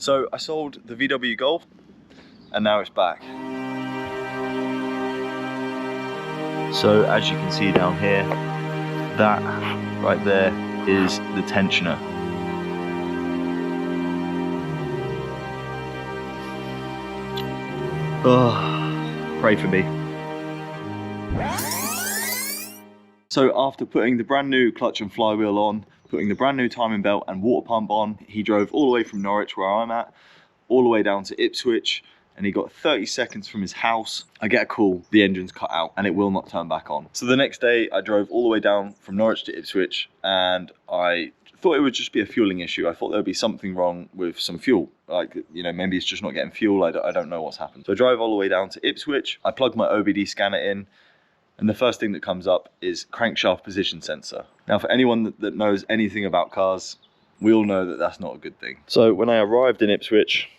So I sold the VW Golf and now it's back. So as you can see down here, that right there is the tensioner. Oh, pray for me. So after putting the brand new clutch and flywheel on, putting the brand new timing belt and water pump on, he drove all the way from Norwich, where I'm at, all the way down to Ipswich, and he got 30 seconds from his house. I get a call, the engine's cut out and it will not turn back on. So the next day I drove all the way down from Norwich to Ipswich, and I thought it would just be a fueling issue. I thought there would be something wrong with some fuel. Like, you know, maybe it's just not getting fuel. I don't know what's happened. So I drive all the way down to Ipswich. I plug my OBD scanner in, and the first thing that comes up is crankshaft position sensor. Now, for anyone that knows anything about cars, we all know that that's not a good thing. So when I arrived in Ipswich,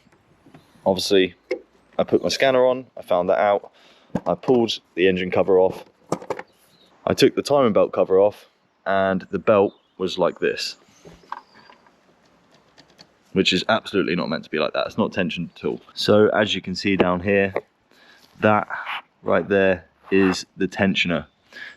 obviously I put my scanner on, I found that out. I pulled the engine cover off. I took the timing belt cover off, and the belt was like this, which is absolutely not meant to be like that. It's not tensioned at all. So as you can see down here, that right there is the tensioner.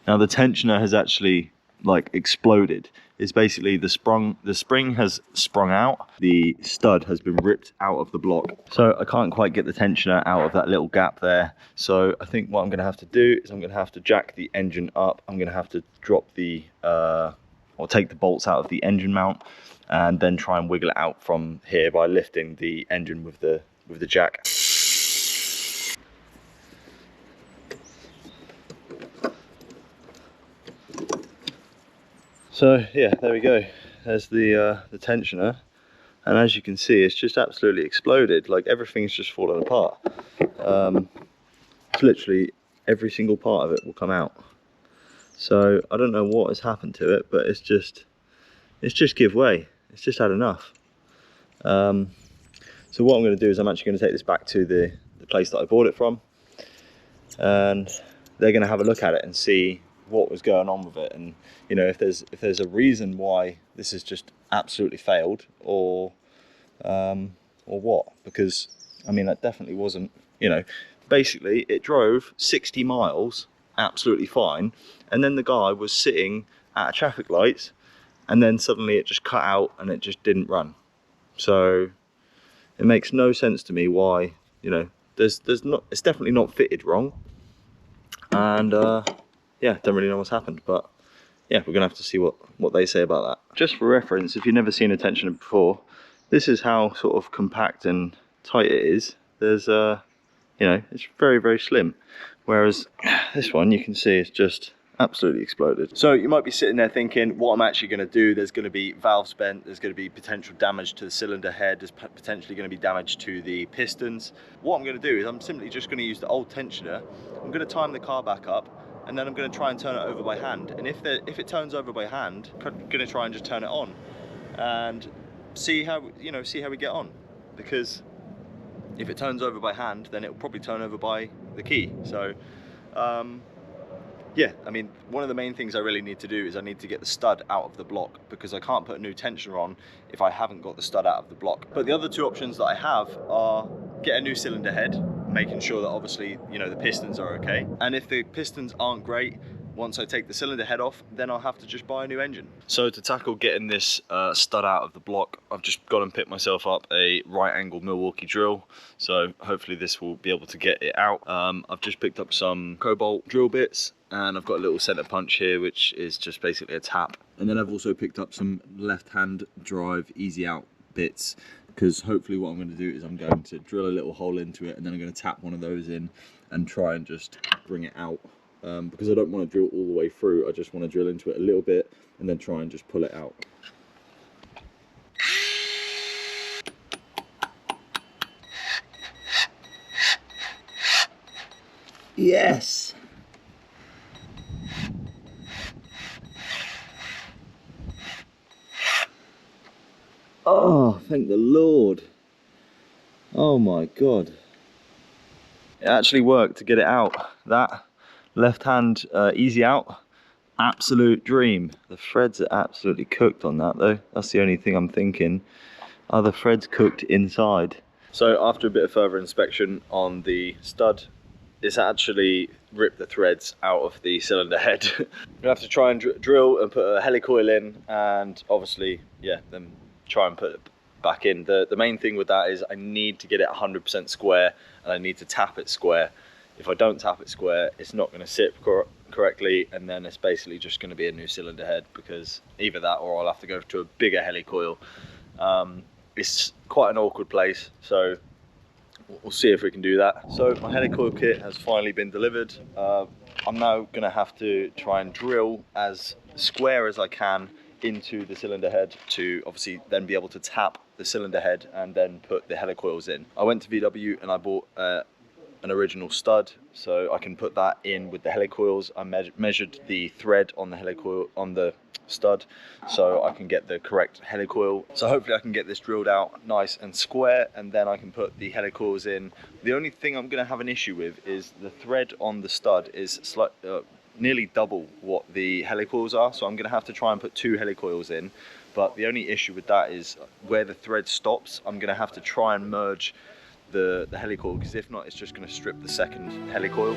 Now the tensioner has actually like exploded. It's basically the spring has sprung out, the stud has been ripped out of the block. So I can't quite get the tensioner out of that little gap there. So I think what I'm gonna have to do is I'm gonna have to jack the engine up. I'm gonna have to drop the, or take the bolts out of the engine mount, and then try and wiggle it out from here by lifting the engine with the jack. So yeah, there we go. There's the tensioner, and as you can see, it's just absolutely exploded. Like, everything's just fallen apart. It's literally every single part of it will come out. So I don't know what has happened to it, but it's just give way. It's just had enough. So what I'm going to do is I'm actually going to take this back to the place that I bought it from, and they're going to have a look at it and see what was going on with it, and you know, if there's a reason why this has just absolutely failed, or what, because I mean, that definitely wasn't, you know, basically it drove 60 miles absolutely fine, and then the guy was sitting at a traffic light, and then suddenly it just cut out and it just didn't run. So it makes no sense to me why, you know, there's not, it's definitely not fitted wrong, and yeah, don't really know what's happened, but yeah, we're gonna have to see what they say about that. Just for reference, if you've never seen a tensioner before, this is how sort of compact and tight it is. There's you know, it's very, very slim, whereas this one, you can see, it's just absolutely exploded. So you might be sitting there thinking, what I'm actually going to do, there's going to be valves bent, there's going to be potential damage to the cylinder head, there's potentially going to be damage to the pistons. What I'm going to do is I'm simply just going to use the old tensioner. I'm going to time the car back up, and then I'm going to try and turn it over by hand. And if it turns over by hand, I'm going to try and just turn it on and see how, you know, see how we get on. Because if it turns over by hand, then it will probably turn over by the key. So yeah, I mean, one of the main things I really need to do is I need to get the stud out of the block, because I can't put a new tensioner on if I haven't got the stud out of the block. But the other two options that I have are get a new cylinder head, making sure that obviously, you know, the pistons are okay. And if the pistons aren't great, once I take the cylinder head off, then I'll have to just buy a new engine. So to tackle getting this stud out of the block, I've just gone and picked myself up a right angle Milwaukee drill. So hopefully this will be able to get it out. I've just picked up some cobalt drill bits, and I've got a little center punch here, which is just basically a tap. And then I've also picked up some left-hand drive easy out bits, because hopefully what I'm going to do is I'm going to drill a little hole into it, and then I'm going to tap one of those in and try and just bring it out. Because I don't want to drill all the way through, I just want to drill into it a little bit and then try and just pull it out. Yes! Oh, thank the Lord. Oh my God. It actually worked to get it out. That left hand easy out, absolute dream. The threads are absolutely cooked on that though. That's the only thing I'm thinking. Are the threads cooked inside? So after a bit of further inspection on the stud, it's actually ripped the threads out of the cylinder head. We'll have to try and drill and put a helicoil in, and obviously, yeah, then try and put it back in. The main thing with that is I need to get it 100% square, and I need to tap it square. If I don't tap it square, it's not going to sit correctly, and then it's basically just going to be a new cylinder head, because either that or I'll have to go to a bigger helicoil. It's quite an awkward place, so we'll see if we can do that. So my helicoil kit has finally been delivered. I'm now going to have to try and drill as square as I can into the cylinder head to obviously then be able to tap the cylinder head and then put the helicoils in. I went to VW and I bought an original stud, so I can put that in with the helicoils. I measured the thread on the helicoil on the stud, so I can get the correct helicoil. So hopefully I can get this drilled out nice and square, and then I can put the helicoils in. The only thing I'm going to have an issue with is the thread on the stud is nearly double what the helicoils are, so I'm going to have to try and put 2 helicoils in. But the only issue with that is where the thread stops, I'm going to have to try and merge the helicoil, because if not, it's just going to strip the second helicoil.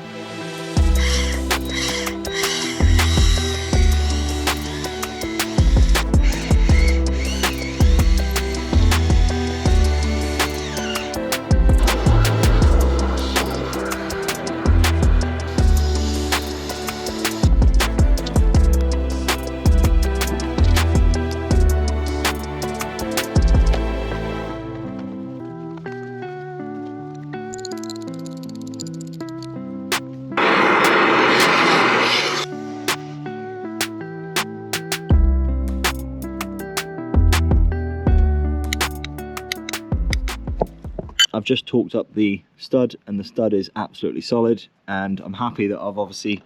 I've just torqued up the stud, and the stud is absolutely solid, and I'm happy that I've obviously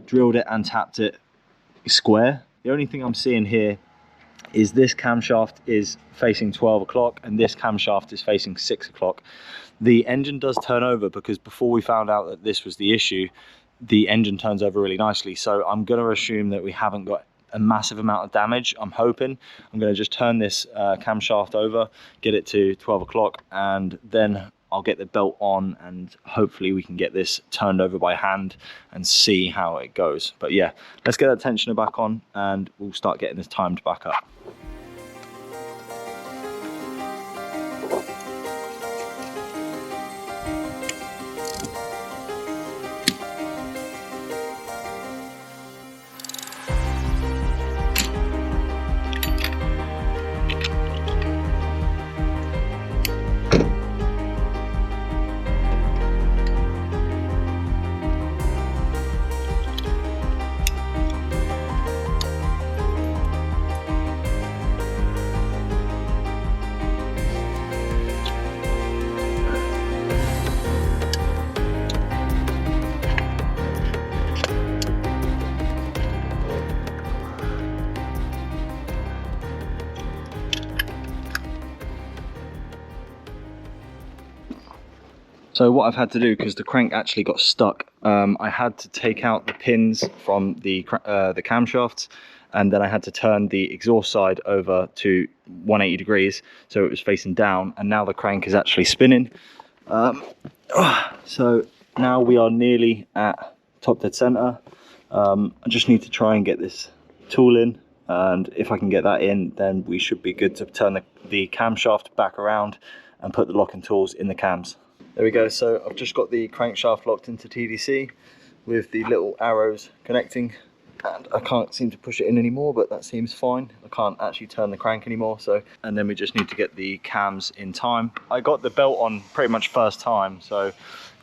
drilled it and tapped it square. The only thing I'm seeing here is this camshaft is facing 12 o'clock and this camshaft is facing 6 o'clock. The engine does turn over, because before we found out that this was the issue, the engine turns over really nicely, so I'm going to assume that we haven't got a massive amount of damage. I'm hoping. I'm going to just turn this camshaft over, get it to 12 o'clock, and then I'll get the belt on, and hopefully we can get this turned over by hand and see how it goes. But yeah, let's get that tensioner back on and we'll start getting this timed back up. So what I've had to do, because the crank actually got stuck, I had to take out the pins from the camshafts, and then I had to turn the exhaust side over to 180 degrees so it was facing down, and now the crank is actually spinning. So now we are nearly at top dead center. I just need to try and get this tool in, and if I can get that in, then we should be good to turn the camshaft back around and put the locking tools in the cams. There we go. So I've just got the crankshaft locked into TDC with the little arrows connecting, and I can't seem to push it in anymore, but that seems fine. I can't actually turn the crank anymore. So, and then we just need to get the cams in time. I got the belt on pretty much first time, so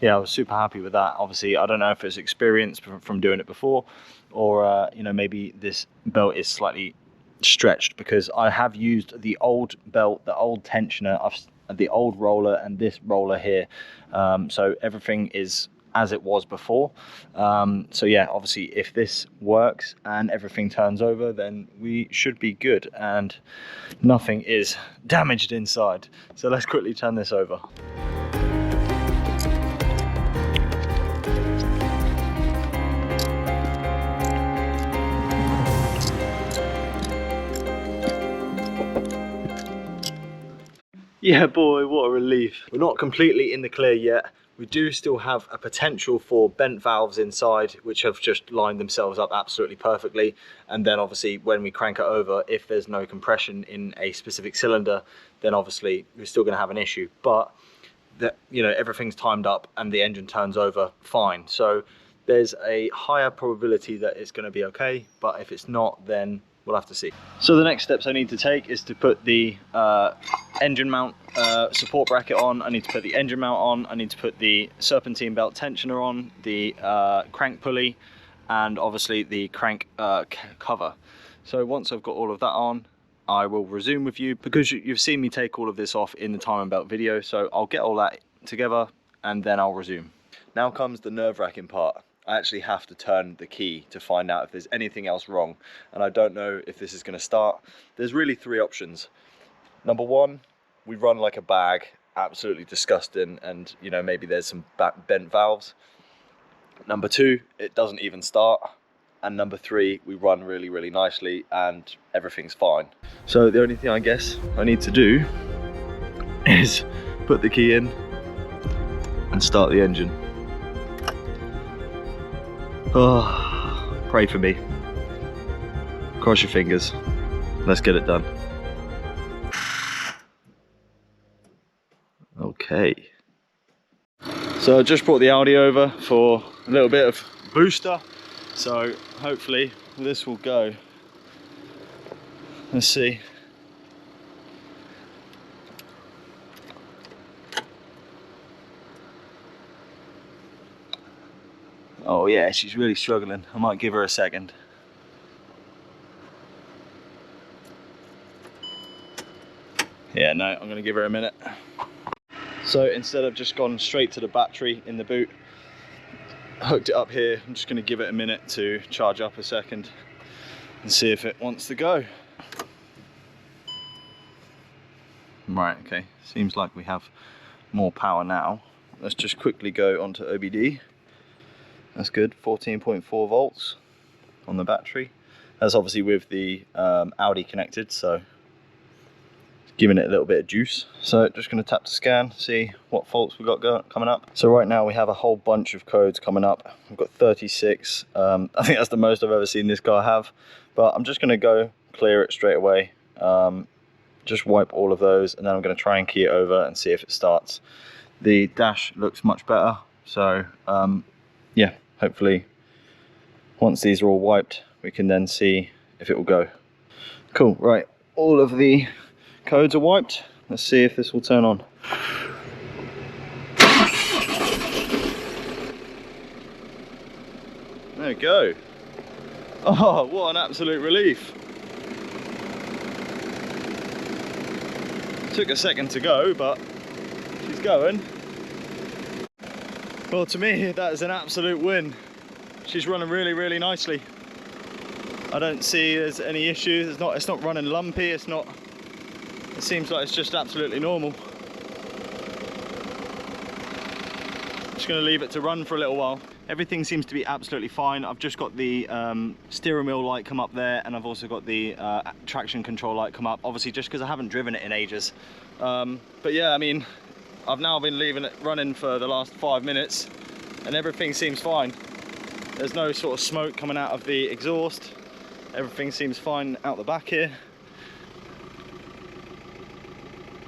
yeah, I was super happy with that. Obviously, I don't know if it's experience from doing it before, or you know, maybe this belt is slightly stretched, because I have used the old belt, the old tensioner, the old roller and this roller here, so everything is as it was before. So yeah, obviously if this works and everything turns over, then we should be good and nothing is damaged inside. So let's quickly turn this over. Yeah, boy, what a relief. We're not completely in the clear yet. We do still have a potential for bent valves inside, which have just lined themselves up absolutely perfectly. And then obviously when we crank it over, if there's no compression in a specific cylinder, then obviously we're still gonna have an issue. But that, you know, everything's timed up and the engine turns over fine. So there's a higher probability that it's gonna be okay. But if it's not, then we'll have to see. So the next steps I need to take is to put the engine mount support bracket on. I need to put the engine mount on. I need to put the serpentine belt tensioner on, the crank pulley, and obviously the crank cover. So once I've got all of that on, I will resume with you, because you've seen me take all of this off in the timing belt video. So I'll get all that together and then I'll resume. Now comes the nerve-wracking part. I actually have to turn the key to find out if there's anything else wrong, and I don't know if this is going to start. There's really three options. Number one, we run like a bag, absolutely disgusting, and you know, maybe there's some bent valves. Number two, it doesn't even start. And number three, we run really, really nicely and everything's fine. So the only thing I guess I need to do is put the key in and start the engine. Oh, pray for me. Cross your fingers. Let's get it done. Okay. So I just brought the Audi over for a little bit of booster. So hopefully this will go. Let's see. Oh yeah, she's really struggling. I might give her a second. Yeah, no, I'm gonna give her a minute. So instead of just gone straight to the battery in the boot, hooked it up here. I'm just gonna give it a minute to charge up a second and see if it wants to go. Right, okay, seems like we have more power now. Let's just quickly go onto OBD. That's good, 14.4 volts on the battery. That's obviously with the Audi connected, so giving it a little bit of juice. So just going to tap to scan, see what faults we've got coming up. So right now we have a whole bunch of codes coming up. We've got 36. I think that's the most I've ever seen this car have. But I'm just going to go clear it straight away. Just wipe all of those, and then I'm going to try and key it over and see if it starts. The dash looks much better. So yeah, hopefully once these are all wiped, we can then see if it will go. Cool, right, all of the codes are wiped. Let's see if this will turn on. There we go. Oh, what an absolute relief. Took a second to go, but she's going. Well, to me, that is an absolute win. She's running really, really nicely. I don't see there's any issues. It's not running lumpy. It seems like it's just absolutely normal. Just going to leave it to run for a little while. Everything seems to be absolutely fine. I've just got the steering wheel light come up there, and I've also got the traction control light come up, obviously just because I haven't driven it in ages. But yeah, I mean, I've now been leaving it running for the last 5 minutes and everything seems fine. There's no sort of smoke coming out of the exhaust. Everything seems fine out the back here.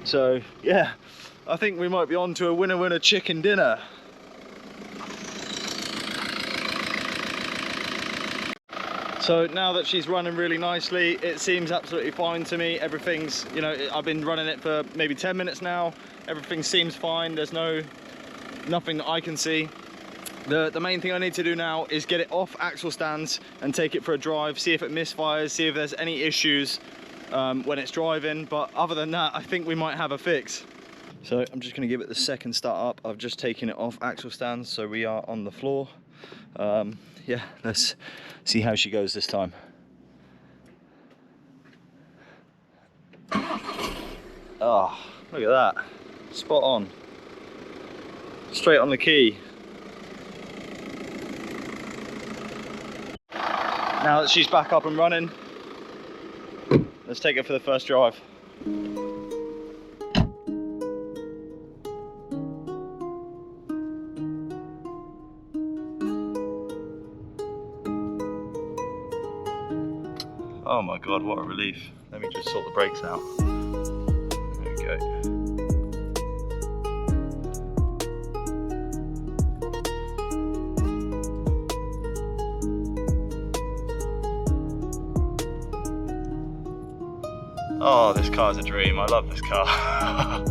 So yeah, I think we might be on to a winner chicken dinner. So now that she's running really nicely, it seems absolutely fine to me. Everything's, you know, I've been running it for maybe 10 minutes now. Everything seems fine. There's nothing that I can see. The main thing I need to do now is get it off axle stands and take it for a drive, see if it misfires, see if there's any issues when it's driving. But other than that, I think we might have a fix. So I'm just going to give it the second start up. I've just taken it off axle stands, so we are on the floor. Yeah, let's see how she goes this time. Oh, look at that. Spot on. Straight on the key. Now that she's back up and running, let's take it for the first drive. Oh my God, what a relief. Let me just sort the brakes out. There we go. Oh, this car's a dream. I love this car. I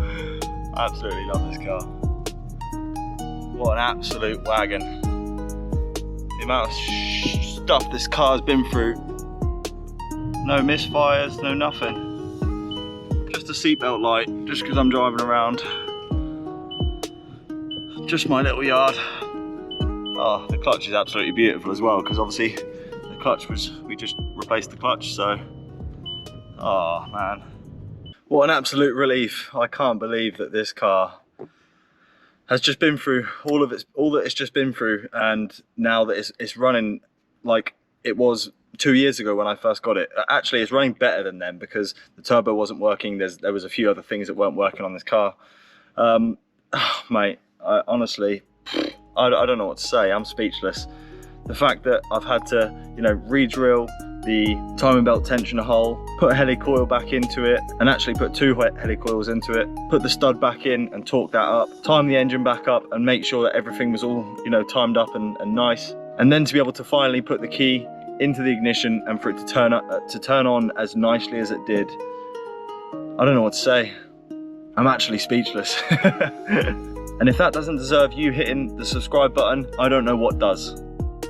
absolutely love this car. What an absolute wagon. The amount of stuff this car's been through. No misfires, no nothing. Just a seatbelt light, just because I'm driving around. Just my little yard. Oh, the clutch is absolutely beautiful as well, because obviously the clutch was, we just replaced the clutch, so. Oh man, what an absolute relief. I can't believe that this car has just been through all that it's just been through, and now that it's running like it was 2 years ago when I first got it. Actually, it's running better than then because the turbo wasn't working. There was a few other things that weren't working on this car. Oh, mate, honestly, I don't know what to say. I'm speechless. The fact that I've had to, you know, re-drill the timing belt tensioner hole, put a helicoil back into it, and actually put 2 helicoils into it, put the stud back in and torque that up, time the engine back up and make sure that everything was all, you know, timed up and nice. And then to be able to finally put the key into the ignition and for it to turn on as nicely as it did. I don't know what to say. I'm actually speechless. And if that doesn't deserve you hitting the subscribe button, I don't know what does.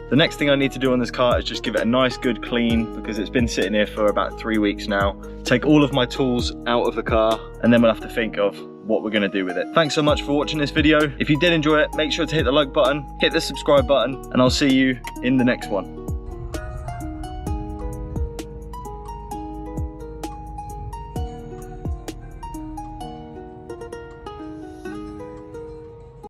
The next thing I need to do on this car is just give it a nice good clean, because it's been sitting here for about 3 weeks now. Take all of my tools out of the car, and then we'll have to think of what we're gonna do with it. Thanks so much for watching this video. If you did enjoy it, make sure to hit the like button, hit the subscribe button, and I'll see you in the next one.